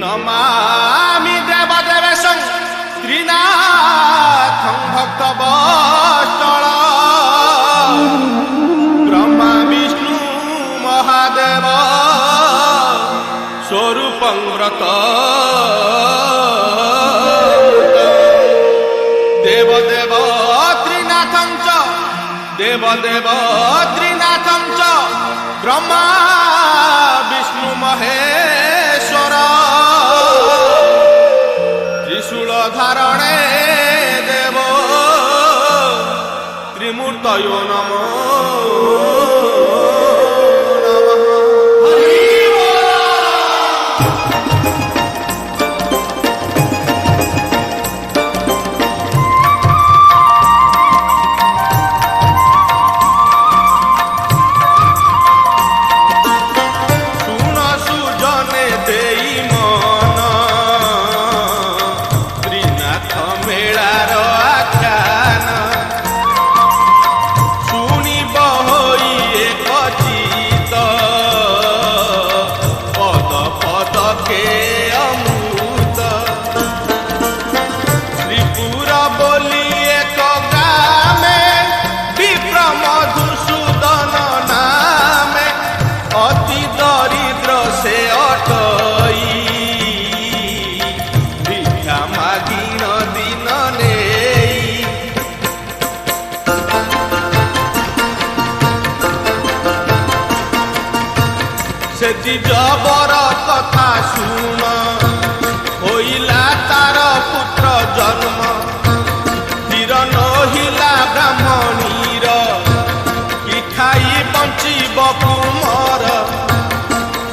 नमामि देवदेवेशं त्रिनाथं भक्तवत्सल ब्रह्मा विष्णु महादेव स्वरूपं व्रत देवदेव त्रिनाथं च ब्रह्मा विष्णु महेश्वर त्रिशूल धारणे देव त्रिमूर्तयो नमो जबर कथा सुन होइला तार पुत्र जन्म धीर नहिला ब्राह्मणीर कि खाई बंचिब कुमर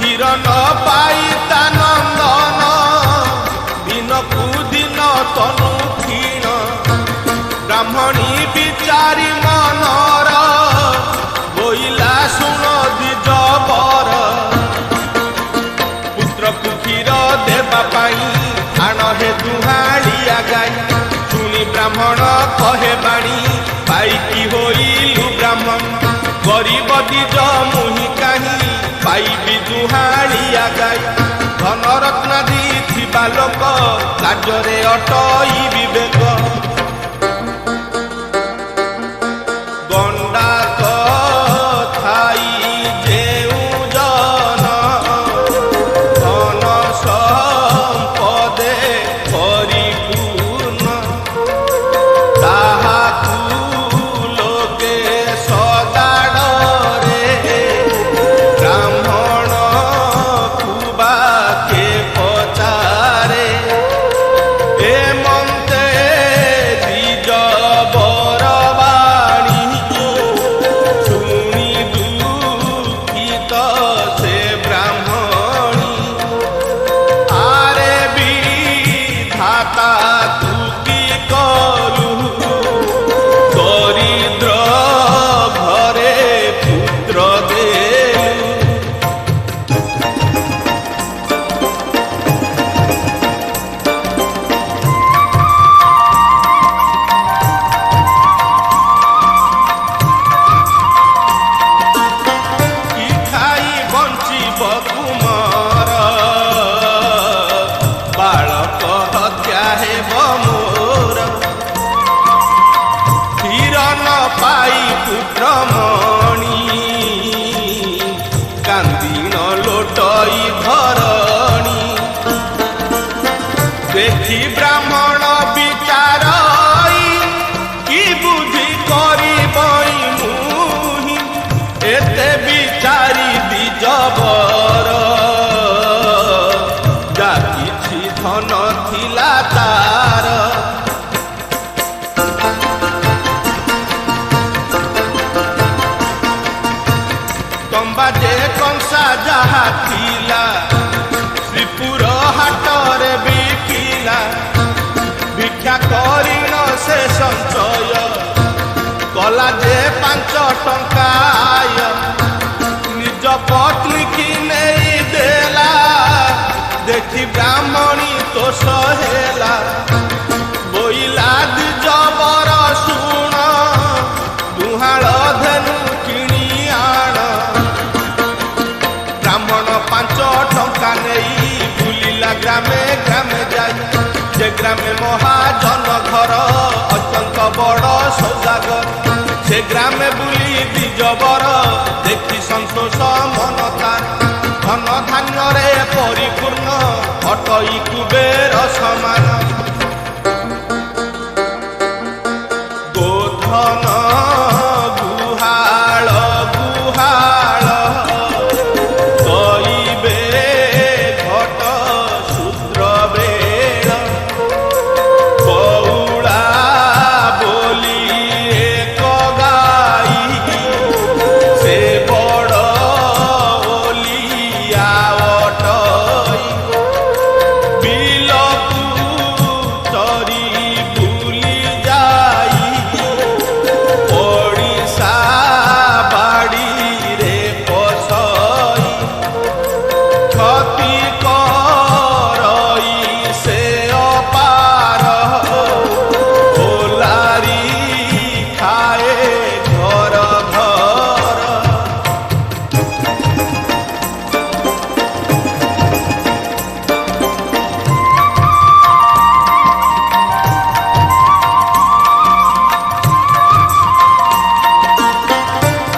धीर न पाई ता नंदन दिनकु दिन तनु क्षीण ब्राह्मणी विचारी मनर होइला सुन द्विजबर क्षीर देवा पाई आण हे दुहाड़िया गाई सुनी ब्राह्मण कहे बाणी पाई होइलु ब्राह्मण गरीब दिज मुहि काहि पाइबी दुहाड़िया गाई धन रत्नादि थिबा लोक कार्य अटई विवेक गंडा देखी ब्राह्मण विचार कि बुद्धि करी मुहि एते विचारी द्विजबर जा किछि धन थिला तार तंबा जे कंसा जहा थिला श्रीपुर हाटर बिकिला भिक्षा करिन से संचय कला जे 5 टंका आय निज पत्नी की नहीं देला देखी ब्राह्मणी तो सहेला बोइला द्विजबर सुण दुहाड़ धेनु किणी आण ब्राह्मण 5 टंका नहीं भूलिला बुलिला ग्रामे ग्रामे जाई जे ग्रामे महाजन घर अत्यंत बड़ सौदागर से ग्रामे बुली द्विजबर देखी संतोष मन तार धन धान्य परिपूर्ण हटई कुबेर समान गोधन गुहाळ गुहाळ कइबे घट शूद्र बेल बौड़ा बोली एक गाई से बड़ ओलिया अटई बिलकु चरी बुली जाई ओडिशा बाड़ी रे पसई क्षति करई से अपार ओलारी खाए घर घर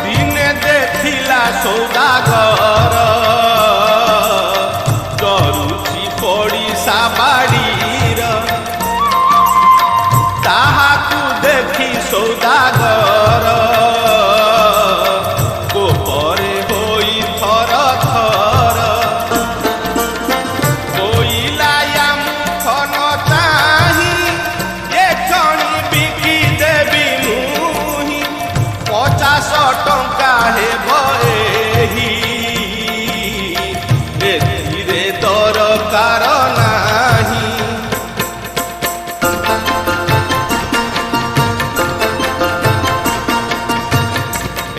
दिने देखिला सौदागर डरुची पड़िशा बाड़ीर ताहाकू देखी सौदागर कोपरे होई थर थर कोइलाया मुखन चाही ए क्षणी बिकी देवी मुही 50 टंका हेब एही एथिरे दरकार नाही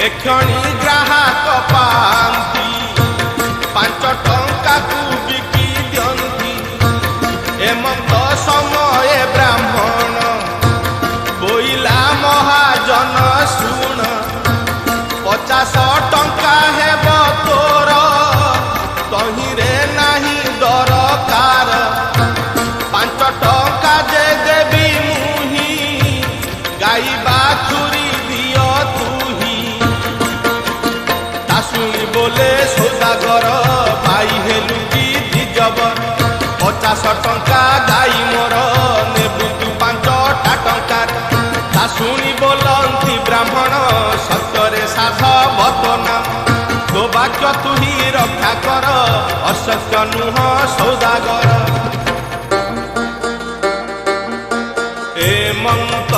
एक्षणी ग्राहक पांती 5 टंका को बिकी दियंती एमंत समय ब्राह्मण बोइला महाजन शुण 50 टंका हेब तोर तहिरे नाही दरकार 5 टंका जे देवी मुही गाई बाछुरी दिय तुही तासुनी बोले सौदागर पाई हेलु की द्विजबर 50 टंका गाई मोर नेबु तू 5टा टंकार तासुनी बोलंती ब्राह्मण सत्यरे साधवत नाम तो वाक्य तू ही रक्षा कर असत्य नुह सौदागर एमंत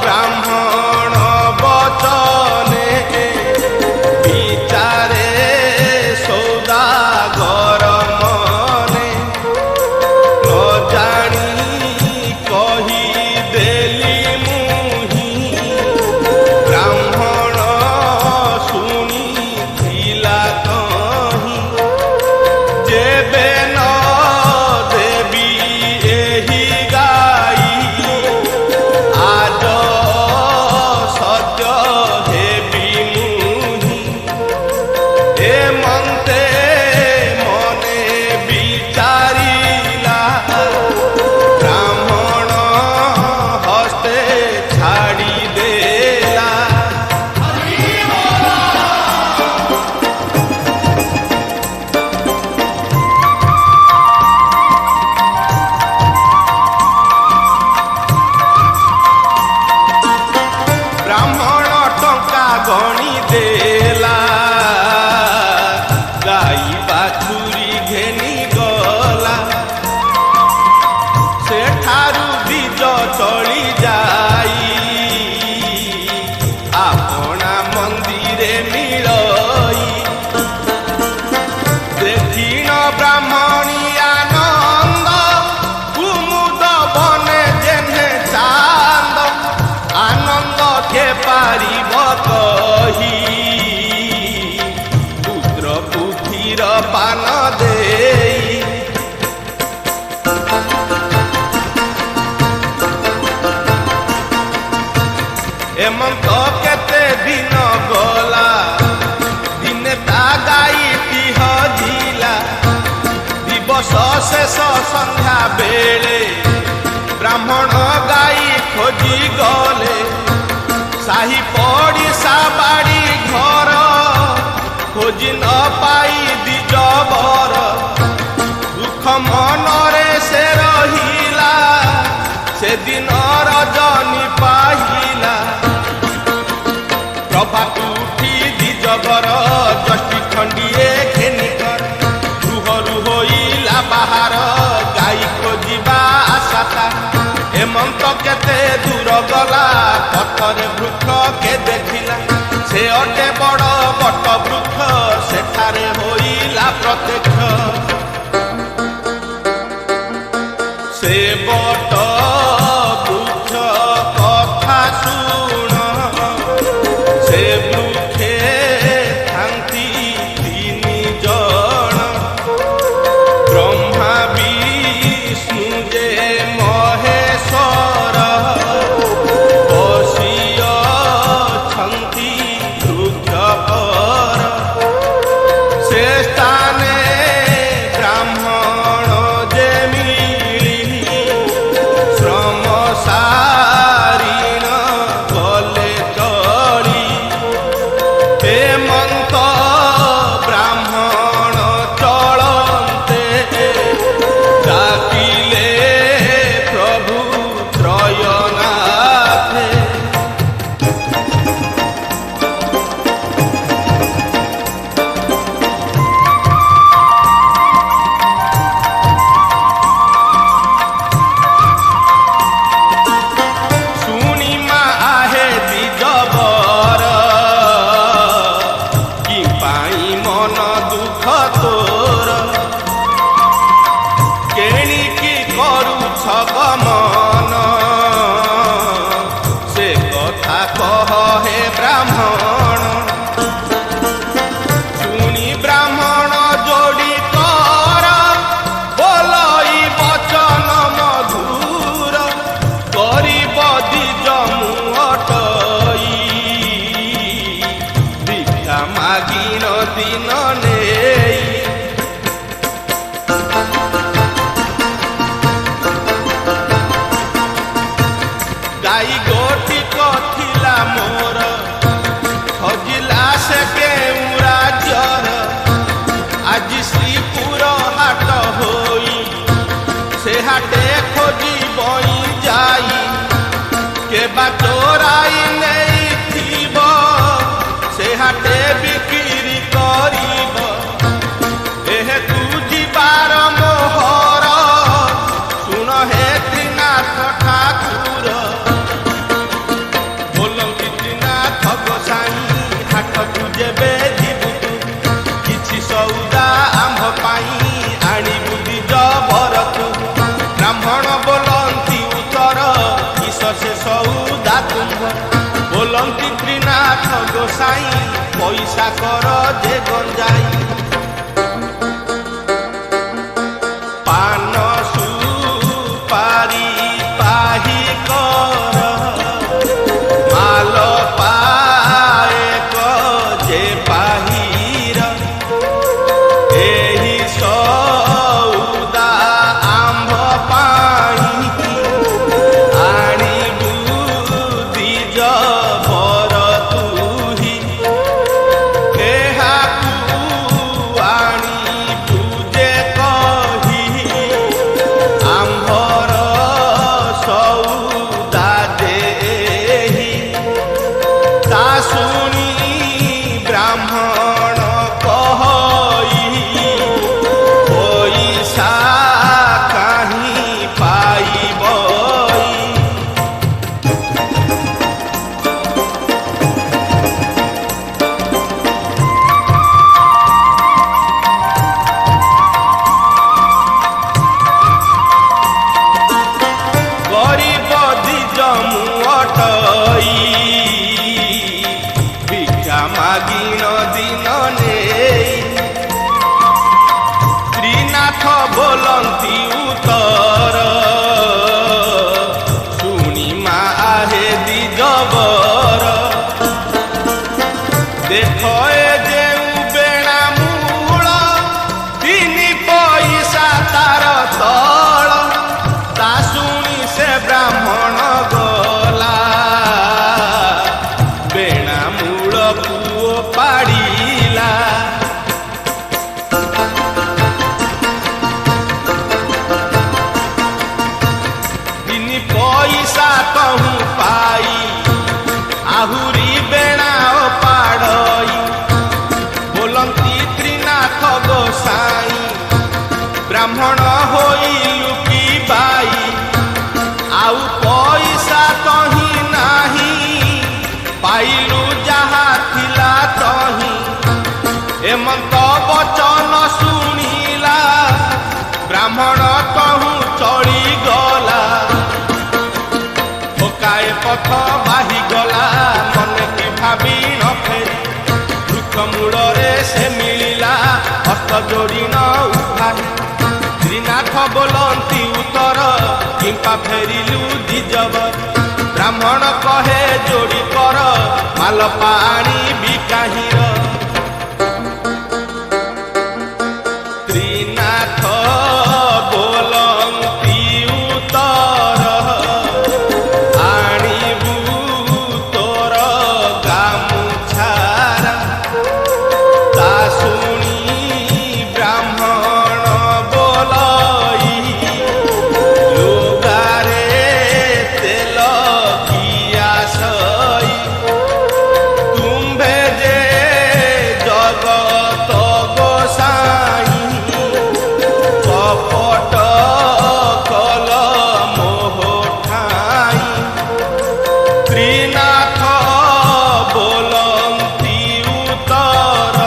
ब्राह्मण बचने विचारे सौदागर मने न जानी कही देली मुही ब्राह्मण शुणी थिला कही जेबे न देवी एही गाई आज सत्य हेबी मुही एमंते मने विचारिला ब्राह्मण हस्ते छाड़ी देला ब्राह्मण टंका गणी देला गाई बाछुरी घेनी गला सेठारु बीज चली जाई आपणा मंदिरे मिलई देखिन ब्राह्मणी आनंद कुमुद बने जेने चांद आनंद के पारिब कही पुत्र पुथिर पान देई एमंत केते दिन गला दिने ता गाई हजिला दिवस शेष संध्या बेले ब्राह्मण गाई खोजी गले साही पड़िशा बाड़ी घर खोजी न पाई दिजबर दुख मनरे से रहिला से दिन रजनी पाहिला प्रभात उठी दिजबर जष्टि खंडिए घेनिकर रुहरु होइला बाहर गाई खोजिबा आशाता हेमंत केते दूर गला पथरे वृक्ष के देखिला से अटे बड़ बट वृक्ष सेठारे होइला प्रत्यक्ष से बट वृक्ष कथा शुण से वृक्षे थांती तीन जन ब्रह्मा विष्णु जे महेश्वर बसियछन्ति वृक्ष पर से स्थाने ब्राह्मण जे मिली श्रम सारीण गले चढ़ी हेमंत ब्राह्मण चलते डाकिले प्रभु त्रयनाथे सुनी मा आहे दिजबर कि पाई मन दुख तोर केणिकी करूछ गमन से कथा कह हे ब्राह्मण सुनी ब्राह्मण जोड़ी कर बोलई वचन मधुर गरीब दिज मुहटई भिक्षा मागिन दिन नेई गाई गोटी कथिला मोर खजिला से केउँ राज्यर आज श्रीपुर हाट होई से हाटे खोजी बई जाई के बा चोराई नहीं थीब से हाटे बिक्री करीब एहे तू जीवार मोहर सुन हे त्रिनाथ ठाकुर बोलंती त्रिनाथ गोसाई हाट तू जेबे जीवु तू किछि सौदा आंभ पाई आनिबु दिजबर तू ब्राह्मण बोलंती उत्तर ईश से सौदा तुम्भ बोलंती त्रिनाथ गोसाई पैसा कर जे गंजाई पान सुपारी पाही कर माल पाए जे पाहीर एही सौदा आंभ पाई आनिबु दिजबर तुही एहाकु आनिबु जे कही आंभर सौदा देही ता सुनी ब्राह्मण कहई पैसा काहीं पाइबई गरीब दिज मुहटई भिक्षा मागिन दिन नेई त्रिनाथ बोलंती उत्तर सुनी मा आहे दिजबर देख ए जेउ बेणा मूल तीन पैसा तार गोसाई ब्राह्मण होइलु की बाई आउ पैसा तही नाही पाइलु जहा थिला तही एमंत वचन शुणिला ब्राह्मण तहु चली गला ठोकाए पथ बाही गला मन की भावी न फेरी वृक्ष मूलरे से मिलिला हस्त जोड़ी न उठाई श्रीनाथ बोलती उत्तर किंपा फेरिलु दिजबर ब्राह्मण कहे जोड़ी कर माल पानी बिकाहीर श्रीनाथ बोलती उत्तर आनिबु तोर गामुछारा ता शुणी ब्राह्मण बोलई लुगारे तेल किया सई तुम्भे जे जगत गोसाई कपट कल मोह ठाई त्रिनाथ बोलती उत्तर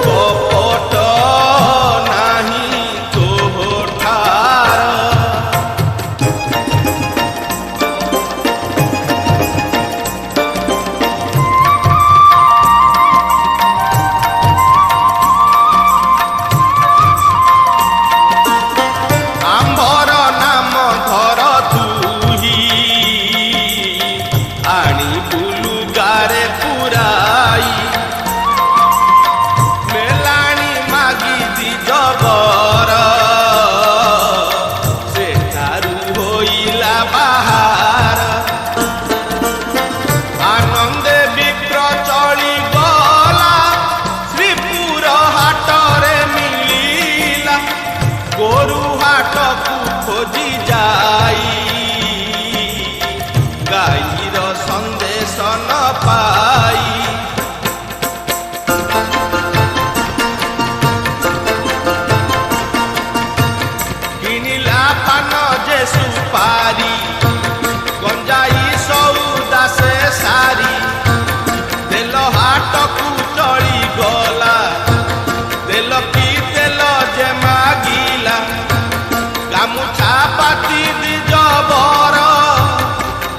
कपट नाही तोहार आंबर नाम धर तुही आनी बुलु गारे पुराई मेलाणी मागी दिजबर सेठारु होइला बाहार आनंदे विप्र चली गला श्रीपुर हाटरे मिलिला गोरु हाट को खोजी जाई गाईर संदेश न पाई किनिला पान जे सुपारी गंजाई सौदा से सारी तेल हाट को चली गला तेल की तेल जे मागिला गामुछा पाती दिजबर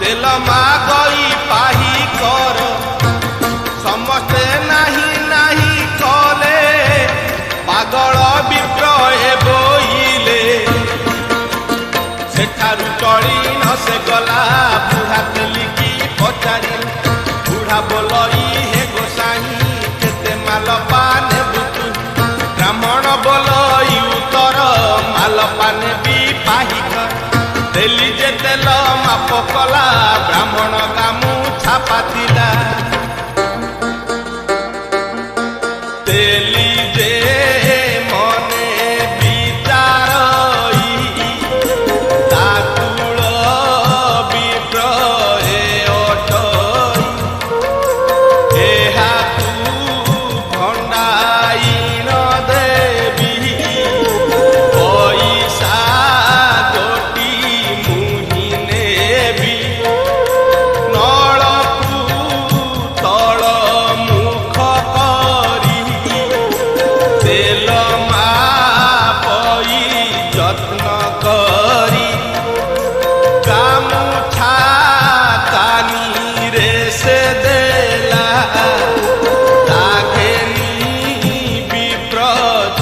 तेल मागई पाही कर समस्ते नाही नाही कले पागल विप्र बोइले सेठारु चली न से गला बुढ़ा तेलिकी पचारि बुढ़ा बोलई हे गोसाई केते माल पाने बुतु ब्राह्मण बोलई उत्तर माल पाने भी पाही कर तेली जे तेल माप कला ब्राह्मण गामुछा पातिला तेली जे मने विचारई ताकुल विप्र हे अटई एहाकु भंडाई न देवी पैसा गोटी मुहि नेबी नळकु तळ मुख करी तेल मापई यत्न करी गामुछा कानी रे से देला ताघेनी विप्र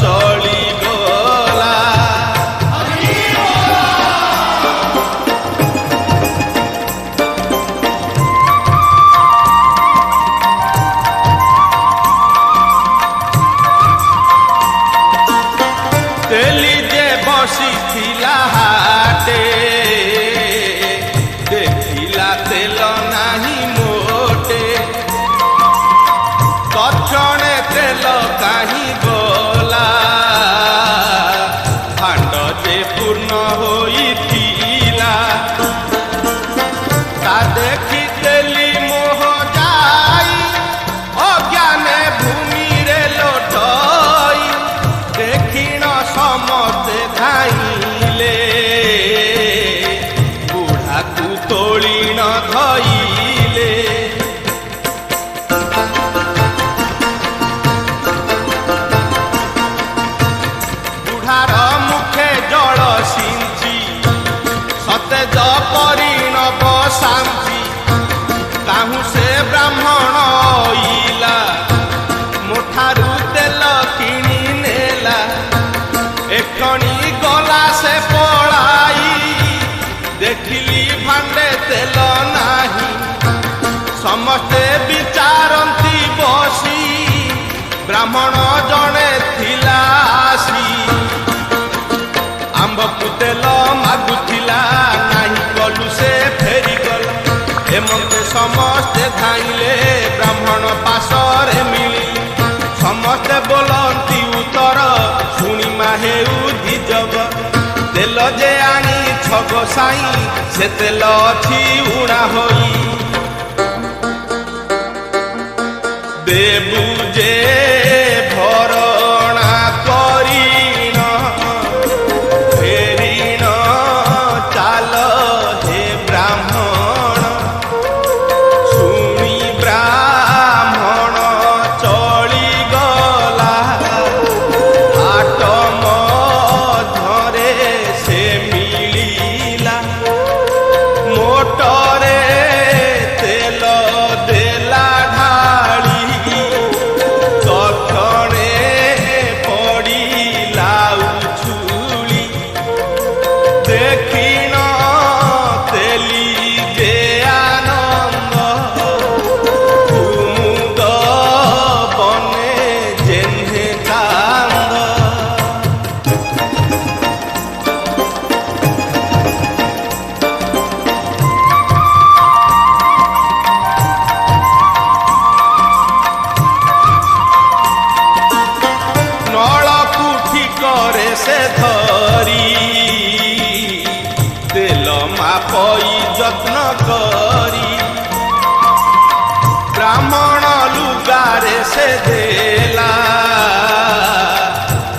चली गला तेली जे बसिथिला हाटे देखिला तेल नाही मोटे तक्षणे तेल काही गला भांड जे पूर्ण होइथिला ता देखि तेली मोह जाई अज्ञाने भूमि रे लोटई ଶାନ୍ତି ତାହୁ ସେ ବ୍ରାହ୍ମଣ ଇଲା ମୋଠାରୁ ତେଲ କିଣି ନେଲା ଏକ୍ଷଣି ଗଲା ସେ ପଳାଇ ଦେଖିଲି ଭାଣ୍ଡେ ତେଲ ନାହିଁ ସମସ୍ତେ ବିଚାରନ୍ତି ବସି ବ୍ରାହ୍ମଣ ଜଣେ ଥିଲା ଆସି ଆମ୍ବକୁ ତେଲ ମାଗୁଥିଲା ନାହିଁ କଲୁ ସେ ଫେରିଗଲା ଏମତେ ସମସ୍ତେ ଧାଇଁଲେ ବ୍ରାହ୍ମଣ ପାଶରେ ମିଳି ସମସ୍ତେ ବୋଲନ୍ତି ଉତ୍ତର ଶୁଣିମା ହେଉ ଦିଜବ ତେଲ ଯେ ଆଣିଛ ଗୋସାଇଁ ସେ ତେଲ ଅଛି ଉଣା ହୋଇ ଦେବୁ ଯେ ଭରଣା କରିଣ ଫେରିଣ ଚାଲ ହେ ବ୍ରାହ୍ମଣ ଶୁଣି ବ୍ରାହ୍ମଣ ଚଳିଗଲା ହାଟ ମଧ୍ୟରେ ସେ ମିଳିଲା ମୋଟରେ ତେଲ ଦେଲା ଢାଳି ତକ୍ଷଣେ ପଡ଼ିଲା ଉଛୁଳି ଦେଖିଣ ତେଲି ଯେ ଆନନ୍ଦ କୁମୁଦ ବନେ ଯେହ୍ନେ କାନ୍ଦ ନଳକୁ ଠିକରେ ସେ ଧରି ତେଲ ମାପଇ ଯତ୍ନ କରି ବ୍ରାହ୍ମଣ ଲୁଗାରେ ସେ ଦେଲା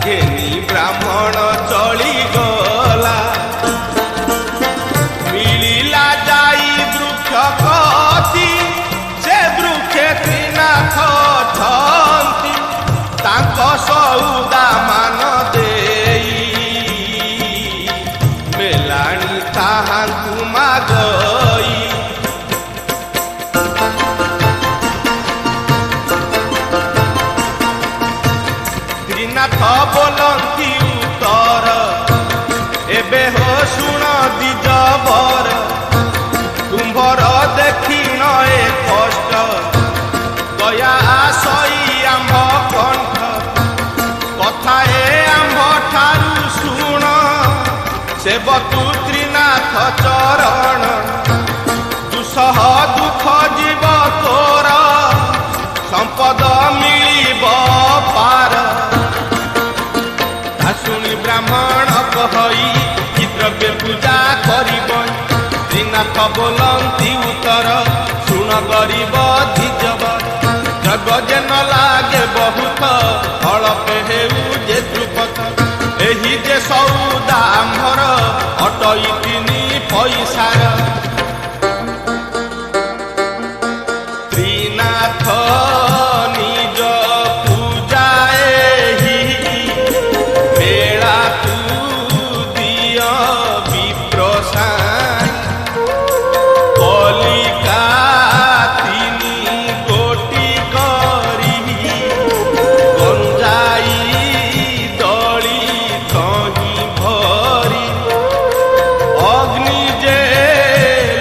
ଘେନି ବ୍ରାହ୍ମଣ ଚଳିଗଲା ମିଳିଲା ଯାଇ ବୃକ୍ଷ କତି ସେ ବୃକ୍ଷେ ତ୍ରିନାଥ ଛନ୍ତି ତାଙ୍କ ସଉଦା ମାନ ଦେଇ ମେଲାଣି ତାହାଙ୍କୁ ମାଗଇ ତ୍ରିନାଥ ବୋଲନ୍ତି ଉତ୍ତର ଏବେ ହୋ ଶୁଣ ଦିଜବର ତୁମ୍ଭର ଦେଖିଣ ଏ କଷ୍ଟ ଦୟା ସଇ ଆମ୍ଭ କଣ୍ଠ କଥା ଏ ଆମ୍ଭ ଠାରୁ ଶୁଣ ସେବତୁ ତ୍ରିନାଥ ଚରଣ ଦୁଃସହ ଦୁଃଖ ଯିବ ତୋର ସମ୍ପଦ ମିଳିବ ପାର ତା ଶୁଣି ବ୍ରାହ୍ମଣ କହି କି ଦ୍ରବ୍ୟ ପୂଜା କରିବ ତ୍ରିନାଥ ବୋଲନ୍ତି ଉତ୍ତର ଶୁଣ ଗରିବ ଧିଜବ ଜଗ ଯେ ନ ଲାଗେ ବହୁତ ଅଳପେ ହେଉ ଯେ ଦ୍ରୁପଦ ଏହି ଯେ ସଉଦା ଆମ୍ଭର ଅଟଇ ତିନି ପଇସାର ତ୍ରିନାଥ ନିଜ ପୂଜା ଏହି ବେଳା ତୁ ଦିଅ ବିପ୍ରସାଇ କଲିକା ତିନି ଗୋଟି କରି ଗଞ୍ଜାଇ ଦଳି ତହିଁ ଭରି ଅଗ୍ନି ଯେ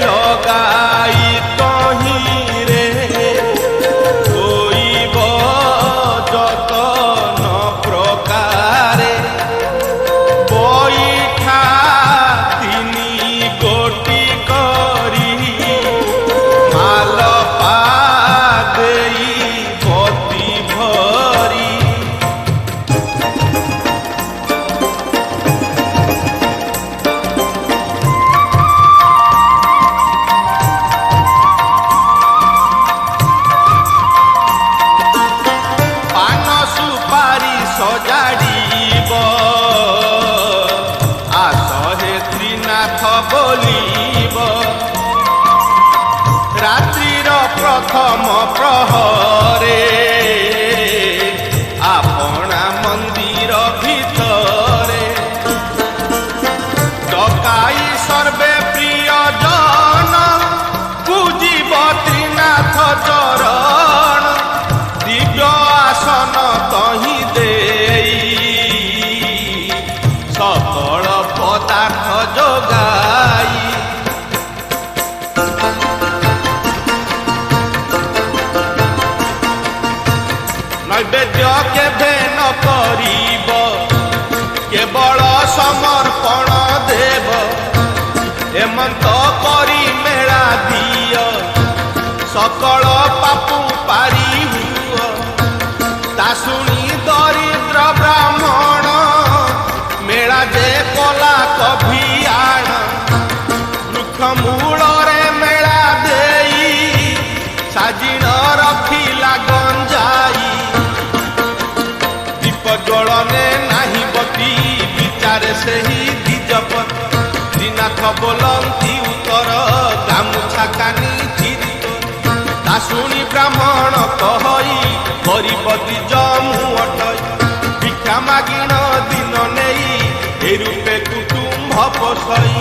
ଲଗାଇ ତହିଁରେ ହୋଇବ ଯତନ ପ୍ରକାରେ ବଇଠା ତିନି ଗୋଟି କରି ମାଲପା ଦେଇ ପତି ଭରି ପାନ ସୁପାରି ସଜାଡ଼ିବ ଆସ ହେ ତ୍ରିନାଥ ବୋଲିବ ରାତ୍ରିର ପ୍ରଥମ ପ୍ରହରେ ଆପଣା ମନ୍ଦିର ଭିତରେ ଡକାଇ ସର୍ବେ ପ୍ରିୟ ଜନ सकल पापु पारी हुआ ता शुणी दरिद्र ब्राह्मण मेला जे कला कभियाण वृक्ष मूल मेला देई साजिण रखिला गंजाई दीप ज्वलने नाही बती विचारे से ही द्विजपति श्रीनाथ बोलती उत्तर गामुछा कानी चिरी ता शुणी ब्राह्मण कहई गरीब द्विज मुअटई भिक्षा मागिण दिन नेई ए रूपे कुटुंब पोषई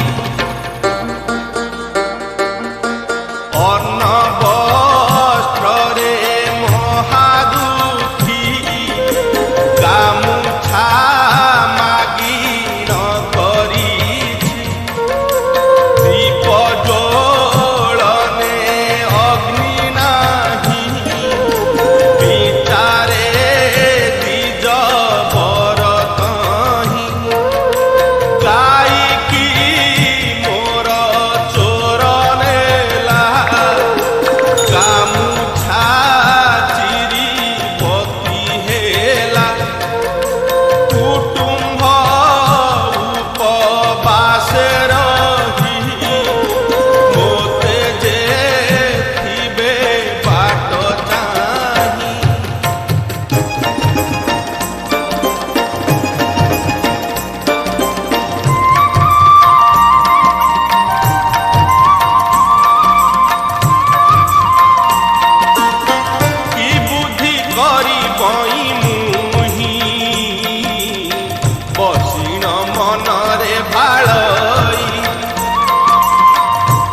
अन्न वस्त्र रे महादुखी गामुछा मागिण करिछि दीप ज्वलने अग्नि नाही विचारे द्विज बर कहीं गाई की मोर चोर नेला गामुछा चिरी बती हेला कुटुंब उपवासे रही मोते जे थिबे बाट चाही की बुद्धि करी बई मुही बसिण मनरे भाळई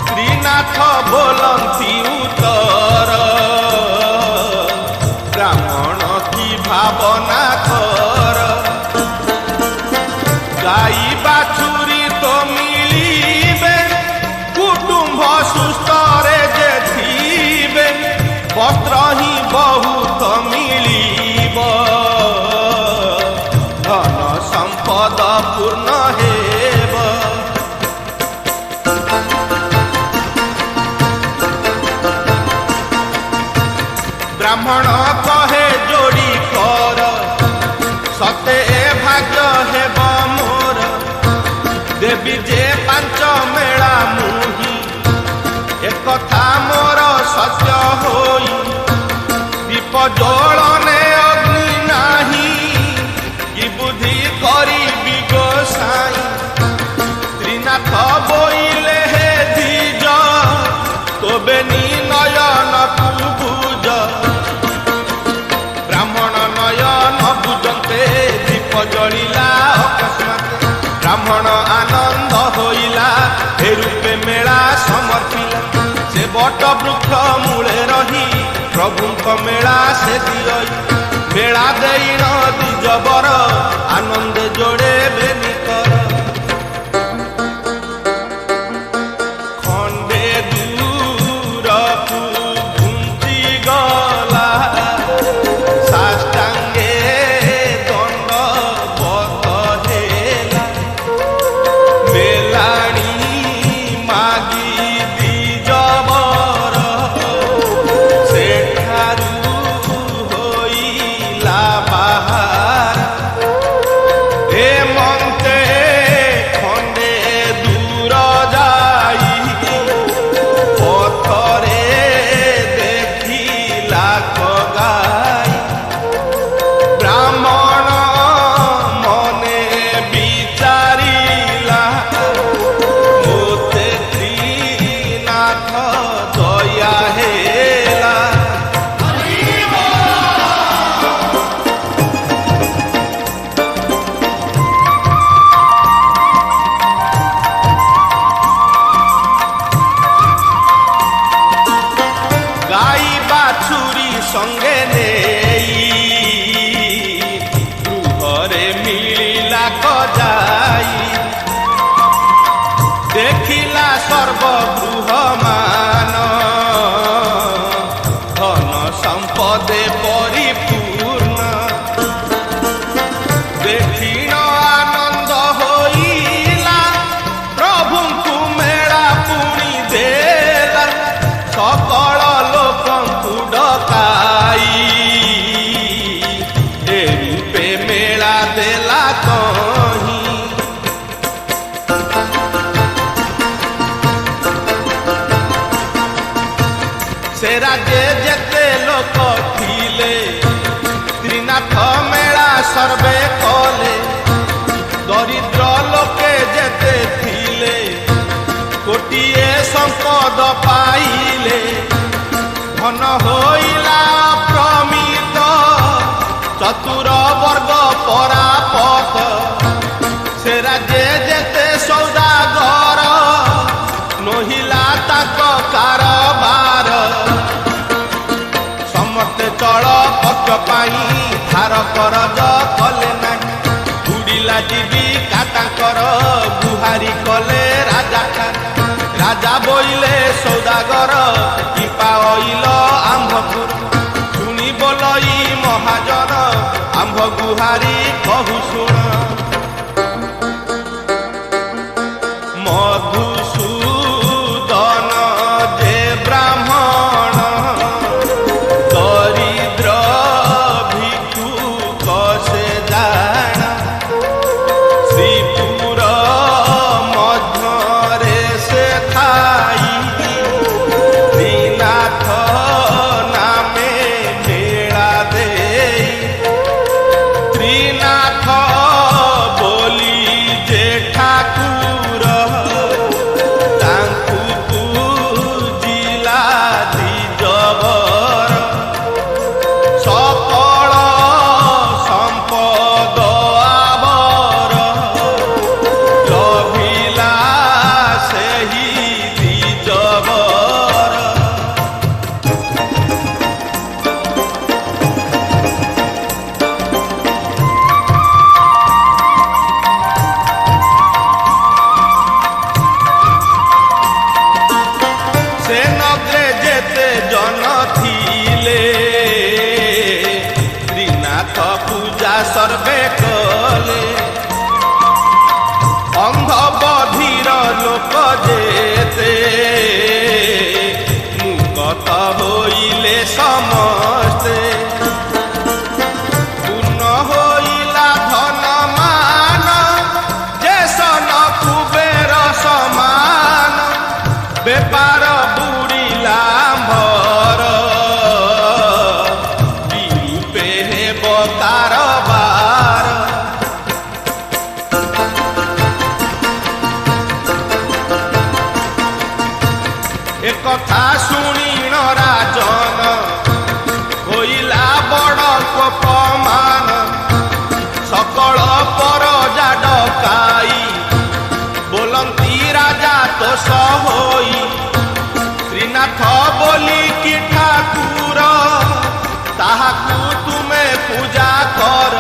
श्रीनाथ बोलती उत्तर ब्राह्मण की भावना कर गाई बाछुरी तो मिलिबे कुटुंब सुस्थ रे जे थिबे वस्त्र ही बहुत मिलिब धन संपद पूर्ण हेब ब्राह्मण कहे जोड़ी कर सते भाग्य हेब मोर देवी जे पांच मेला मुही एकथा मोर सत्य होई दीप ज्वलने अग्नि नाही कि बुद्धि करी गोसाई त्रिनाथ बोइले हे द्विज तोबे नी नयन बुझ ब्राह्मण नयन बुझते दीप जलिला अकस्मात ब्राह्मण आनंद होइला हे रूपे मेला समर्थिला से बट वृक्ष मूले रही प्रभुଙ୍କ मेला से दियई मेला देइन द्विज बर आनंद जोड़े बेनी कर खंडे दूरकु घुंची गला साष्टांगे दंड बत हेला मेलाणी मागी द्विज बर सेठारू होइला बाहार हे मन्ते खंडे दूर जाई पथरे देखिला कगाई ब्राह्मण मने विचारिला मोते त्रिनाथ दया हेला गाई बाछुरी संगे नेई गृहरे मिलिला कजाई देखिला सर्वगृह मान धन संपदे परिपूर्ण देखिण आनंद होइला प्रभुଙ୍କୁ मेला पुणी देला सकल लोक पाई धार करज कले नाही उड़िला जीविका तांकर गुहारी कले राजा खान राजा बोइले सौदागर टिपा अइल आम्भपुर शुणी बोलई महाजन आम्भ गुहारी कहु शुण मधुसूदन जे ब्राह्मण दरिद्र भिक्षुक से जान श्रीपुर मध्यरे से खाई दीनाथ नामे मेला दे त्रिनाथ बोली जे ठाकुर तांकु पूजिला द्विजवर सकल संपद आवर लभिला सेहि द्विजवर से नगरे जेते जन थिले त्रिनाथ पूजा सर्वे कले अंध बधिर लोक जेते मुक्त होइले समस्ते पूर्ण होइला धन मान जे सन कुबेर समान बेपार बुड़िला भर विरूपे हेब कारबार एकथा शुणिण राजन होइला बड़ कोपमान सकल परजा डकाई बोलंती राजा तोष होई त्रिनाथ बोली कि ठाकुर ताहाकु तुमे पूजा कर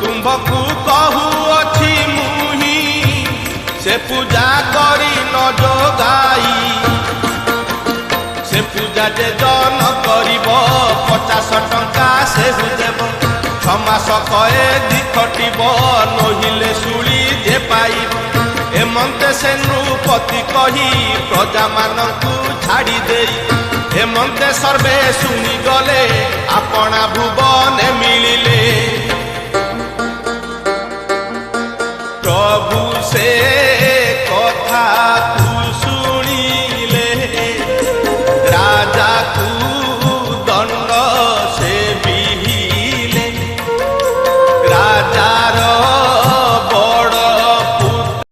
तुम्भकु कहु अछि मुहि से पूजा करी न जोगाई से पूजा जे जन करिब 50 टंका से देब 6 मास कए दिखटिब नहिले सुली जे पाइब एमंते से नृपति कही प्रजा मानकु छाड़ी देई एमंते सर्वे सुनी गले आपना भुवने मिलिले प्रभु से